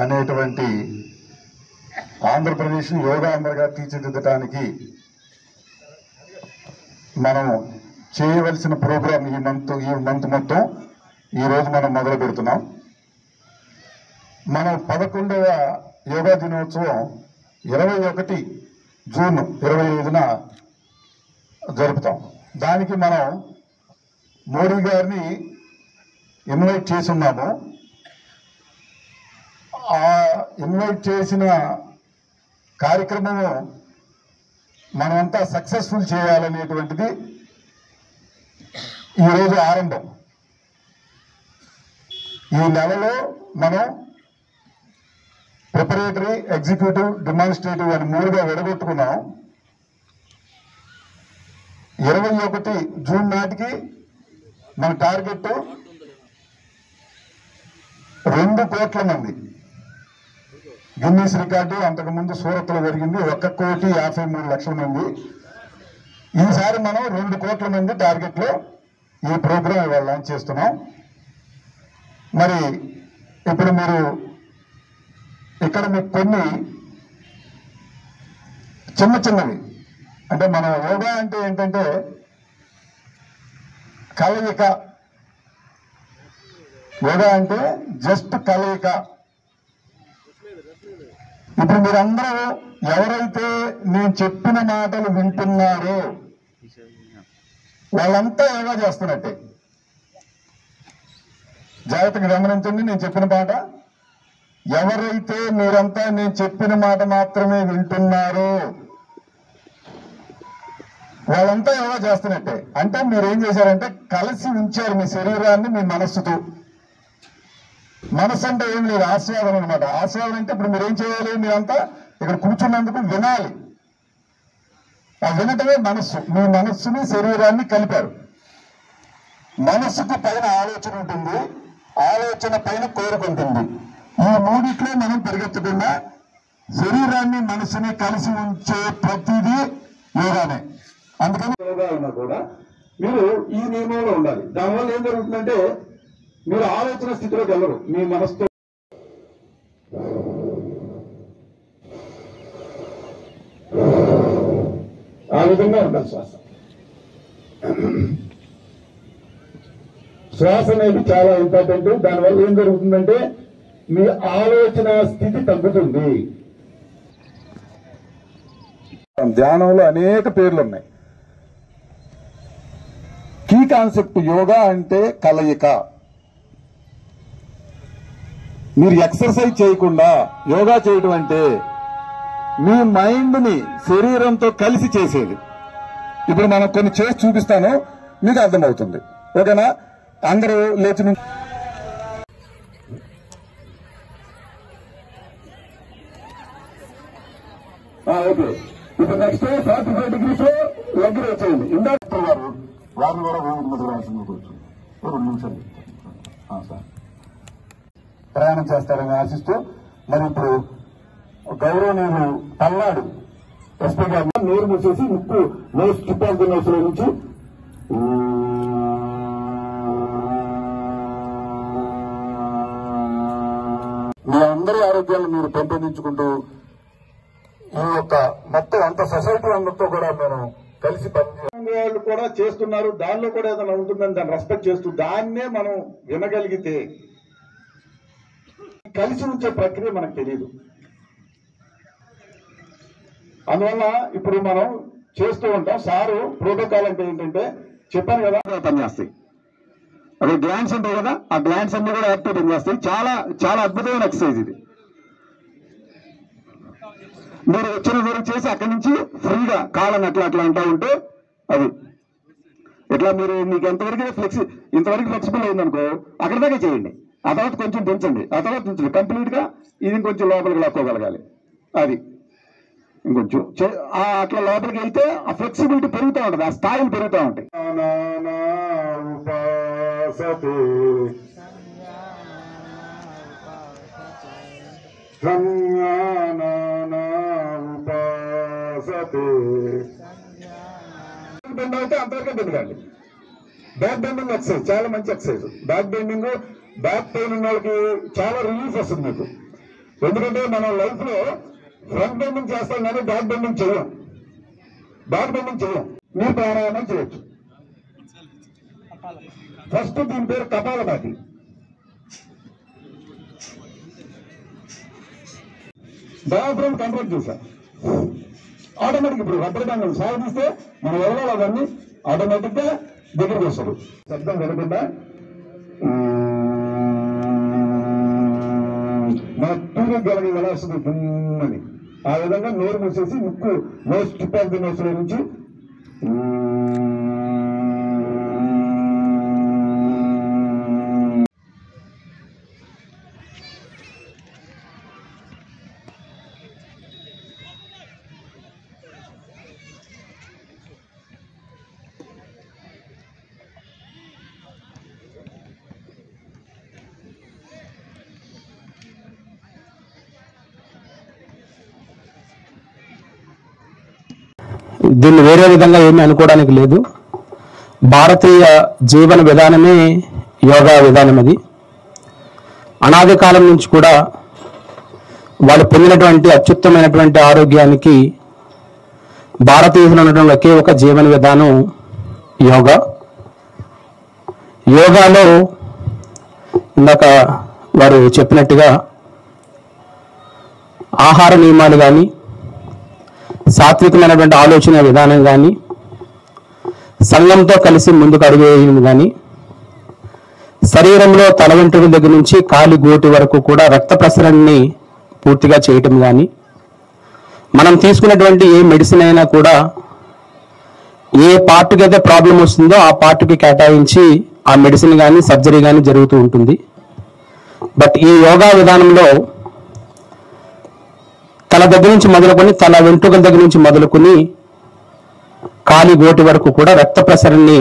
అనేటువంటి ఆంధ్రప్రదేశ్ యోగా అంబర్గా తీర్చిదిద్దడానికి మనం చేయవలసిన ప్రోగ్రాం ఈ మంత్ మొత్తం ఈరోజు మనం మొదలు పెడుతున్నాం. మనం 11వ యోగా దినోత్సవం 21 జూన్ 25న జరుపుతాం. దానికి మనం మోడీ గారిని ఇన్వైట్ చేసి ఉన్నాము. ఆ ఇన్వైట్ చేసిన కార్యక్రమము మనమంతా సక్సెస్ఫుల్ చేయాలనేటువంటిది ఈరోజు ఆరంభం. ఈ నెలలో మనం ప్రిపరేటరీ, ఎగ్జిక్యూటివ్, డెమాన్స్ట్రేటివ్ అని 3గా విడగొట్టుకున్నాం. 21 జూన్ నాటికి మన టార్గెట్ 2 కోట్ల మంది. గిన్నీస్ రికార్డు అంతకుముందు సూరత్లో జరిగింది 1,53,00,000 మంది. ఈసారి మనం 2 కోట్ల మంది టార్గెట్లో ఈ ప్రోగ్రాం ఇవాళ లాంచ్ చేస్తున్నాం. మరి ఇప్పుడు మీరు ఇక్కడ మీకు కొన్ని చిన్నవి అంటే మన యోగా అంటే ఏంటంటే కలయిక. యోగా అంటే జస్ట్ కలయిక. ఇప్పుడు మీరందరూ ఎవరైతే నేను చెప్పిన మాటలు వింటున్నారో వాళ్ళంతా యోగా చేస్తున్నట్టే. జాగ్రత్తగా గమనించండి. నేను చెప్పిన మాట, ఎవరైతే మీరంతా నేను చెప్పిన మాట మాత్రమే వింటున్నారో వాళ్ళంతా యోగా చేస్తున్నట్టే. అంటే మీరేం చేశారంటే కలిసి ఉంచారు మీ శరీరాన్ని మీ మనస్సుతో. మనస్సు అంటే ఏం లేదు, ఆస్వాదన అనమాట. ఆస్వాదన అంటే ఇప్పుడు మీరేం చేయాలి, మీరంతా ఇక్కడ కూర్చున్నందుకు వినాలి. ఆ వినటమే మనస్సు. మీ మనస్సుని శరీరాన్ని కలిపారు. మనస్సుకు పైన ఆలోచన ఉంటుంది, ఆలోచన పైన కోరుకుంటుంది. ఈ మూడిట్లో మనం పరిగెత్తకుండా శరీరాన్ని మనస్సుని కలిసి ఉంచే ప్రతిదీ యోగానే. అందుకని యోగా ఉన్నా కూడా మీరు ఈ నియమంలో ఉండాలి. దానివల్ల ఏం జరుగుతుందంటే మీరు ఆలోచన స్థితిలోకి వెళ్ళరు. మీ మనసుతో ఆ విధంగా ఉండాలి. శ్వాస అనేది చాలా ఇంపార్టెంట్. దానివల్ల ఏం జరుగుతుందంటే మీ ఆలోచన స్థితి తగ్గుతుంది. ధ్యానంలో అనేక పేర్లు ఉన్నాయి. కీ కాన్సెప్ట్ యోగా అంటే కలయిక. మీరు ఎక్సర్సైజ్ చేయకుండా యోగా చేయడం అంటే మీ మైండ్ ని శరీరంతో కలిసి చేసేది. ఇప్పుడు మనం కొన్ని చేసి చూపిస్తాను, మీకు అర్థమవుతుంది. ఓకేనా? అందరూ లేచి ఓకే. ఇప్పుడు నెక్స్ట్ 45 degrees లెగ్ రేస్ చేయండి. ఇందాక వారిని కూడా రావాల్సింది కూర్చొని 2 నిమిషాలు సార్ ప్రయాణం చేస్తారని ఆశిస్తూ, మరి ఇప్పుడు గౌరవనీయులు పల్నాడు ఎస్పీ గారు నీరు మూసేసి ముక్కు నోస్ చుట్టాల నోసులో నుంచి మీ అందరి ఆరోగ్యాలను మీరు పెంపొందించుకుంటూ ఈ యొక్క మొత్తం అంత సొసైటీ అందరితో కూడా మేము కలిసి పనిచేయాలి కూడా చేస్తున్నారు. దానిలో కూడా ఏదైనా ఉంటుందని దాన్ని రెస్పెక్ట్ చేస్తూ దాన్నే మనం వినగలిగితే కలిసి ఉంచే ప్రక్రియ మనకు తెలియదు. అందువల్ల ఇప్పుడు మనం చేస్తూ ఉంటాం. సారు ప్రోటోకాల్ అంటే ఏంటంటే చెప్పాను కదా, పనిచేస్తాయి. అదే గ్లాండ్స్ ఉంటాయి కదా, ఆ గ్లాండ్స్ అన్ని కూడా యాక్టివ్ పనిచేస్తాయి. చాలా చాలా అద్భుతమైన ఎక్సర్సైజ్ ఇది. మీరు వచ్చిన దూరం చేసి అక్కడి నుంచి ఫ్రీగా కాళ్ళని అట్లా అంటూ ఉంటే అది ఇట్లా మీరు మీకు ఇంతవరకు ఫ్లెక్సిబుల్ అయిందనుకో అక్కడి దాకా చేయండి. ఆ తర్వాత కొంచెం పెంచండి, ఆ తర్వాత పెంచండి. కంప్లీట్ గా ఇది ఇంకొంచెం లోపలికి లాక్కోగలగాలి. అది ఇంకొంచెం అట్లా లోపలికి వెళ్తే ఆ ఫ్లెక్సిబిలిటీ పెరుగుతూ ఉంటుంది, ఆ స్థాయిలు పెరుగుతూ ఉంటాయి. బెండ్ అయితే అంతవరకే బెండగాలి. బ్యాక్ బెండింగ్ ఎక్సర్సైజ్ చాలా మంచి exercise. Back bending, back pain ఉన్న వాళ్ళకి చాలా రిలీఫ్ వస్తుంది మీకు. ఎందుకంటే మనం లైఫ్ లో ఫ్రంట్ బెండింగ్ చేస్తాం కానీ బ్యాక్ బెండింగ్ చేయం. మీరు ప్రాణాయామం చేయొచ్చు. ఫస్ట్ దీని పేరు కపాలభాతి. డయాఫ్రమ్ కంట్రోల్ చేశారు ఆటోమేటిక్. ఇప్పుడు రబ్బర్ బ్యాండ్ సాగదీస్తే మనం ఎవరో అవన్నీ ఆటోమేటిక్ గా దగ్గరికి వస్తారు. శబ్దం వినకుండా మన తూరు గలగి ఎలా వస్తుంది దుమ్మని, ఆ విధంగా నోరు మూసేసి ముక్కు nose tip of the nose లో నుంచి దీన్ని వేరే విధంగా ఏమీ అనుకోవడానికి లేదు. భారతీయ జీవన విధానమే యోగా విధానం. అది అనాది కాలం నుంచి కూడా వాళ్ళు పొందినటువంటి అత్యుత్తమైనటువంటి ఆరోగ్యానికి భారతీయులు ఉన్నటువంటి ఒకే ఒక జీవన విధానం యోగా. యోగాలో ఇందాక వారు చెప్పినట్టుగా ఆహార నియమాలు కానీ, సాత్వికమైనటువంటి ఆలోచన విధానం కానీ, సంఘంతో కలిసి ముందుకు అడుగేయడం కానీ, శరీరంలో తల వెంట్రుకల దగ్గర నుంచి కాలి గోటి వరకు కూడా రక్త ప్రసరణని పూర్తిగా చేయటం కానీ, మనం తీసుకున్నటువంటి ఏ మెడిసిన్ అయినా కూడా ఏ పార్ట్కి అయితే ప్రాబ్లం వస్తుందో ఆ పార్ట్కి కేటాయించి ఆ మెడిసిన్ కానీ సర్జరీ కానీ జరుగుతూ ఉంటుంది. బట్ ఈ యోగా విధానంలో తల దగ్గర నుంచి మొదలుకొని, తల వెంట్రుకల దగ్గర నుంచి మొదలుకొని కాలి గోటి వరకు కూడా రక్త ప్రసరణని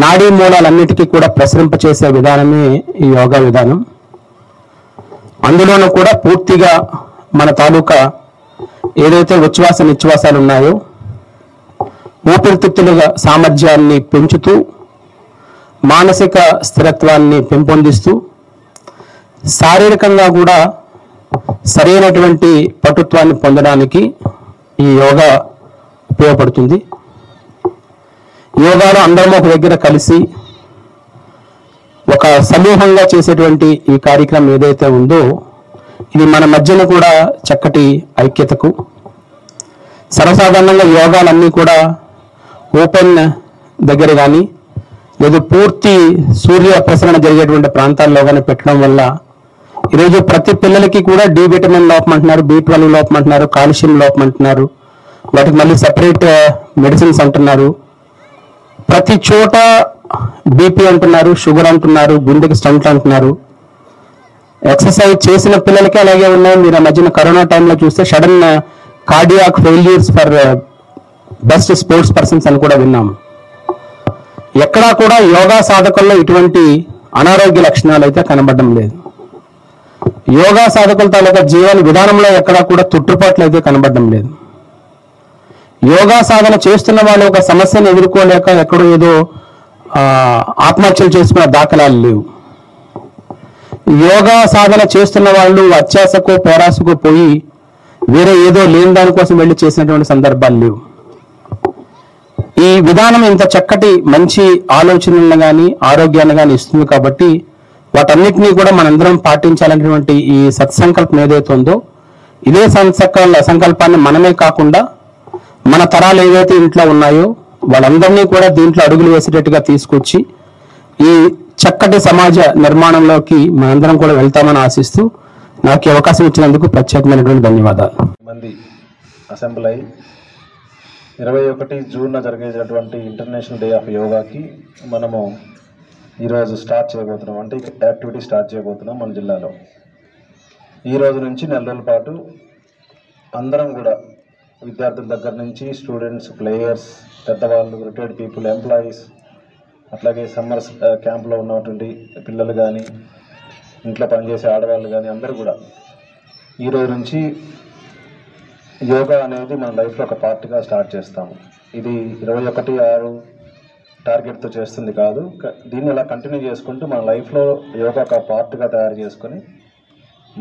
నాడీ మూలాలన్నిటికీ కూడా ప్రసరింపచేసే విధానమే ఈ యోగా విధానం. అందులోనూ కూడా పూర్తిగా మన తాలూకా ఏదైతే ఉచ్ఛ్వాస నిశ్వాసాలు ఉన్నాయో ఊపిరితిత్తుల సామర్థ్యాన్ని పెంచుతూ, మానసిక స్థిరత్వాన్ని పెంపొందిస్తూ, శారీరకంగా కూడా సరైనటువంటి పటుత్వాన్ని పొందడానికి ఈ యోగా ఉపయోగపడుతుంది. యోగాలో అందరం ఒక దగ్గర కలిసి ఒక సమూహంగా చేసేటువంటి ఈ కార్యక్రమం ఏదైతే ఉందో ఇది మన మధ్యన కూడా చక్కటి ఐక్యతకు, సర్వసాధారణంగా యోగాలన్నీ కూడా ఓపెన్ దగ్గర కానీ లేదా పూర్తి సూర్య ప్రసరణ జరిగేటువంటి ప్రాంతాల్లో కానీ పెట్టడం వల్ల ఈరోజు ప్రతి పిల్లలకి కూడా డి విటమిన్ లోపం అంటున్నారు, B12 లోపం అంటున్నారు, కాల్షియం లోపం అంటున్నారు, వాటికి మళ్ళీ సెపరేట్ మెడిసిన్స్ అంటున్నారు. ప్రతి చోట బీపీ అంటున్నారు, షుగర్ అంటున్నారు, గుండెకి స్టంట్ అంటున్నారు. ఎక్సర్సైజ్ చేసిన పిల్లలకి అలాగే ఉన్నాయి. మీరు ఆ మధ్యన కరోనా టైంలో చూస్తే sudden cardiac failures for best sports persons అని కూడా విన్నాము. ఎక్కడా కూడా యోగా సాధకుల్లో ఇటువంటి అనారోగ్య లక్షణాలు అయితే కనబడడం లేదు. యోగా సాధకుల తాలూకా జీవన విధానంలో ఎక్కడా కూడా తొట్టుపాట్లు అయితే కనబడడం లేదు. యోగా సాధన చేస్తున్న వాళ్ళు ఒక సమస్యను ఎదుర్కోలేక ఎక్కడో ఏదో ఆత్మహత్యలు చేసుకున్న దాఖలాలు లేవు. యోగా సాధన చేస్తున్న వాళ్ళు అత్యాశకు పేరాశకు పోయి వేరే ఏదో లేని దానికోసం వెళ్ళి చేసినటువంటి సందర్భాలు లేవు. ఈ విధానం ఇంత చక్కటి మంచి ఆలోచనలను కానీ ఆరోగ్యాన్ని కానీ ఇస్తుంది కాబట్టి వాటన్నిటినీ కూడా మనందరం పాటించాలనేటువంటి ఈ సత్సంకల్పం ఏదైతే ఉందో ఇదే సంకల్పాన్ని మనమే కాకుండా మన తరాలు ఏవైతే ఇంట్లో ఉన్నాయో వాళ్ళందరినీ కూడా దీంట్లో అడుగులు వేసేటట్టుగా తీసుకొచ్చి ఈ చక్కటి సమాజ నిర్మాణంలోకి మనందరం కూడా వెళ్తామని ఆశిస్తూ నాకు అవకాశం ఇచ్చినందుకు ప్రత్యేకమైనటువంటి ధన్యవాదాలు. మంది అసెంబ్లీ అయి 21 జూన్ జరిగేటటువంటి ఇంటర్నేషనల్ డే ఆఫ్ యోగాకి మనము ఈరోజు స్టార్ట్ చేయబోతున్నాం. అంటే యాక్టివిటీ స్టార్ట్ చేయబోతున్నాం మన జిల్లాలో. ఈ రోజు నుంచి నెల రోజుల పాటు అందరం కూడా విద్యార్థుల దగ్గర నుంచి స్టూడెంట్స్, ప్లేయర్స్, పెద్దవాళ్ళు, రిటైర్డ్ పీపుల్, ఎంప్లాయీస్, అట్లాగే సమ్మర్ క్యాంప్లో ఉన్నటువంటి పిల్లలు కానీ, ఇంట్లో పనిచేసే ఆడవాళ్ళు కానీ అందరూ కూడా ఈరోజు నుంచి యోగా అనేది మన లైఫ్లో ఒక పార్ట్గా స్టార్ట్ చేస్తాము. ఇది 21/6 టార్గెట్తో చేస్తుంది కాదు. దీన్ని ఇలా కంటిన్యూ చేసుకుంటూ మన లైఫ్లో యోగా ఒక పార్ట్గా తయారు చేసుకొని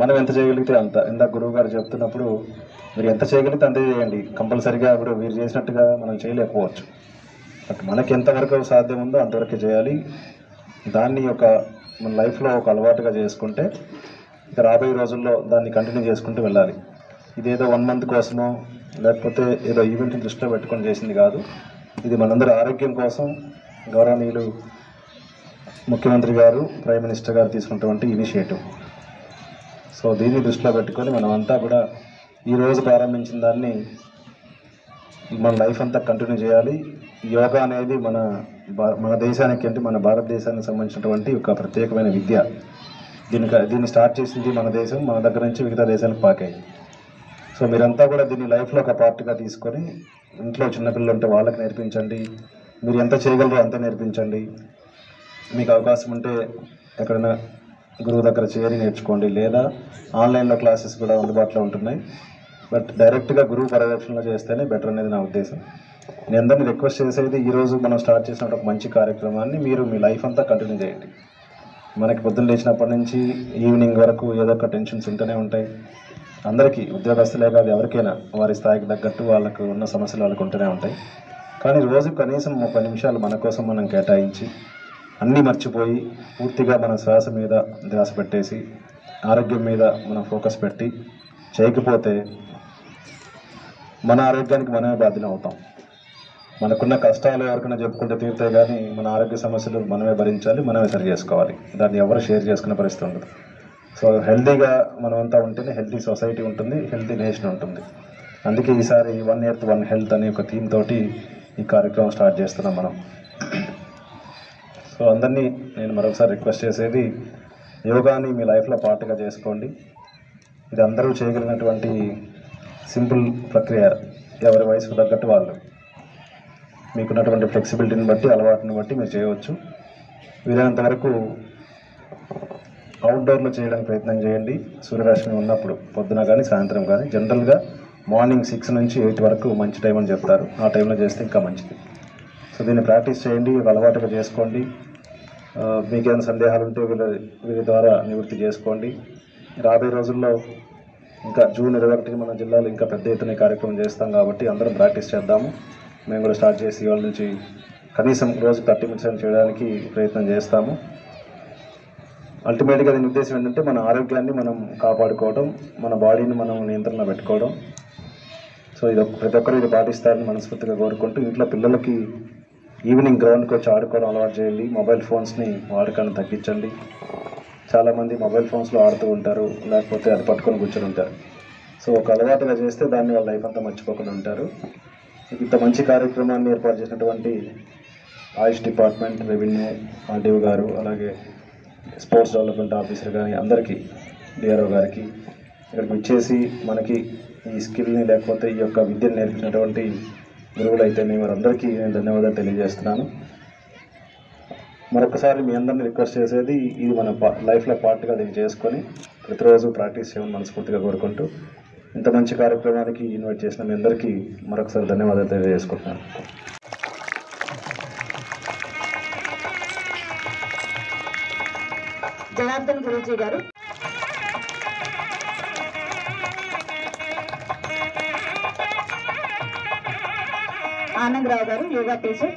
మనం ఎంత చేయగలిగితే అంత. ఇందాక గురువు గారు చెప్తున్నప్పుడు మీరు ఎంత చేయగలిగితే అంతే చేయండి. కంపల్సరీగా ఇప్పుడు మీరు చేసినట్టుగా మనం చేయలేకపోవచ్చు. బట్ మనకి ఎంతవరకు సాధ్యం ఉందో అంతవరకు చేయాలి. దాన్ని మన లైఫ్లో ఒక అలవాటుగా చేసుకుంటే ఇక రాబోయే రోజుల్లో దాన్ని కంటిన్యూ చేసుకుంటూ వెళ్ళాలి. ఇదేదో 1 month కోసమో లేకపోతే ఏదో ఈవెంట్ని దృష్టిలో పెట్టుకొని చేసింది కాదు. ఇది మనందరి ఆరోగ్యం కోసం గౌరవనీయులు ముఖ్యమంత్రి గారు, ప్రైమ్ మినిస్టర్ గారు తీసుకున్నటువంటి ఇనిషియేటివ్. సో దీన్ని దృష్టిలో పెట్టుకొని మనమంతా కూడా ఈరోజు ప్రారంభించిన దాన్ని మన లైఫ్ అంతా కంటిన్యూ చేయాలి. యోగా అనేది మన దేశానికి అంటే మన భారతదేశానికి సంబంధించినటువంటి ఒక ప్రత్యేకమైన విద్య. దీన్ని స్టార్ట్ చేసింది మన దేశం, మన దగ్గర నుంచి మిగతా దేశాలకు పాకాయి. సో మీరంతా కూడా దీన్ని లైఫ్లో ఒక పార్ట్గా తీసుకొని ఇంట్లో చిన్నపిల్లలు ఉంటే వాళ్ళకి నేర్పించండి. మీరు ఎంత చేయగలరో అంతే నేర్పించండి. మీకు అవకాశం ఉంటే ఎక్కడైనా గురువు దగ్గర చేరి నేర్చుకోండి, లేదా ఆన్లైన్లో క్లాసెస్ కూడా అందుబాటులో ఉంటున్నాయి. బట్ డైరెక్ట్గా గురువు పర్యవేక్షణలో చేస్తేనే బెటర్ అనేది నా ఉద్దేశం. నేను అందరినీ రిక్వెస్ట్ చేసేది, ఈరోజు మనం స్టార్ట్ చేసిన ఒక మంచి కార్యక్రమాన్ని మీరు మీ లైఫ్ అంతా కంటిన్యూ చేయండి. మనకి పొద్దున్న లేచినప్పటి నుంచి ఈవినింగ్ వరకు ఏదో ఒక టెన్షన్స్ ఉంటూనే ఉంటాయి. అందరికీ, ఉద్యోగస్తులే కాదు ఎవరికైనా వారి స్థాయికి తగ్గట్టు వాళ్ళకు ఉన్న సమస్యలు వాళ్ళకు ఉంటూనే ఉంటాయి. కానీ రోజు కనీసం 30 నిమిషాలు మన కోసం మనం కేటాయించి అన్నీ మర్చిపోయి పూర్తిగా మన శ్వాస మీద ధ్యాస పెట్టేసి ఆరోగ్యం మీద మనం ఫోకస్ పెట్టి చేయకపోతే మన ఆరోగ్యానికి మనమే బాధ్యులం అవుతాం. మనకున్న కష్టాలు ఎవరికైనా చెప్పుకుంటే తీరుతాయి, కానీ మన ఆరోగ్య సమస్యలు మనమే భరించాలి, మనమే సరి చేసుకోవాలి. దాన్ని ఎవరు షేర్ చేసుకునే పరిస్థితి ఉండదు. సో హెల్తీగా మనమంతా ఉంటేనే హెల్తీ సొసైటీ ఉంటుంది, హెల్తీ నేషన్ ఉంటుంది. అందుకే ఈసారి 1 Earth 1 Health అనే ఒక థీమ్ తోటి ఈ కార్యక్రమం స్టార్ట్ చేస్తున్నాం మనం. సో అందరినీ నేను మరొకసారి రిక్వెస్ట్ చేసేది, యోగాని మీ లైఫ్లో పార్ట్గా చేసుకోండి. ఇది అందరూ చేయగలిగినటువంటి సింపుల్ ప్రక్రియ. ఎవరి వయసుకు తగ్గట్టు వాళ్ళు, మీకున్నటువంటి ఫ్లెక్సిబిలిటీని బట్టి, అలవాటుని బట్టి మీరు చేయవచ్చు. వీలైనంత వరకు అవుట్డోర్లో చేయడానికి ప్రయత్నం చేయండి. సూర్యరశ్మి ఉన్నప్పుడు పొద్దున కానీ సాయంత్రం కానీ. జనరల్గా మార్నింగ్ 6 నుంచి 8 వరకు మంచి టైం అని చెప్తారు. ఆ టైంలో చేస్తే ఇంకా మంచిది. సో దీన్ని ప్రాక్టీస్ చేయండి, అలవాటుగా చేసుకోండి. మీకేమైనా సందేహాలు ఉంటే వీరి ద్వారా నివృత్తి చేసుకోండి. రాబోయే రోజుల్లో ఇంకా జూన్ 21కి మన జిల్లాలో ఇంకా పెద్ద ఎత్తున కార్యక్రమం చేస్తాం కాబట్టి అందరం ప్రాక్టీస్ చేద్దాము. మేము కూడా స్టార్ట్ చేసి ఇవాళ నుంచి కనీసం రోజు 30 minutes చేయడానికి ప్రయత్నం చేస్తాము. అల్టిమేట్గా దీని ఉద్దేశం ఏంటంటే మన ఆరోగ్యాన్ని మనం కాపాడుకోవడం, మన బాడీని మనం నియంత్రణలో పెట్టుకోవడం. సో ఇది ప్రతి ఒక్కరు ఇది పాటిస్తారని మనస్ఫూర్తిగా కోరుకుంటూ, ఇంట్లో పిల్లలకి ఈవినింగ్ గ్రౌండ్కి వచ్చి ఆడుకోవడం అలవాటు చేయండి. మొబైల్ ఫోన్స్ని వాడకాన్ని తగ్గించండి. చాలామంది మొబైల్ ఫోన్స్లో ఆడుతూ ఉంటారు, లేకపోతే అది పట్టుకొని కూర్చొని ఉంటారు. సో ఒక అలవాటుగా చేస్తే దాన్ని వాళ్ళ లైఫ్ అంతా మర్చిపోకుండా ఉంటారు. ఇంత మంచి కార్యక్రమాన్ని ఏర్పాటు చేసినటువంటి ఆయుష్ డిపార్ట్మెంట్, రెవెన్యూ, ఆర్డీఓ గారు, అలాగే స్పోర్ట్స్ డెవలప్మెంట్ ఆఫీసర్ కానీ అందరికీ, డిఆర్ఓ గారికి, ఇక్కడికి వచ్చేసి మనకి ఈ స్కిల్ని లేకపోతే ఈ యొక్క విద్యను నేర్పించినటువంటి గురువులు అయితేనే వారందరికీ నేను ధన్యవాదాలు తెలియజేస్తున్నాను. మరొకసారి మీ అందరినీ రిక్వెస్ట్ చేసేది, ఇది మన లైఫ్లో పార్ట్గా దీన్ని చేసుకొని ప్రతిరోజు ప్రాక్టీస్ చేయమని మనస్ఫూర్తిగా కోరుకుంటూ, ఇంత మంచి కార్యక్రమానికి ఇన్వైట్ చేసిన మీ అందరికీ మరొకసారి ధన్యవాదాలు తెలియజేసుకుంటున్నాను. జనార్దన్ గురూజీ గారు, ఆనందరావు గారు యోగా టీచర్,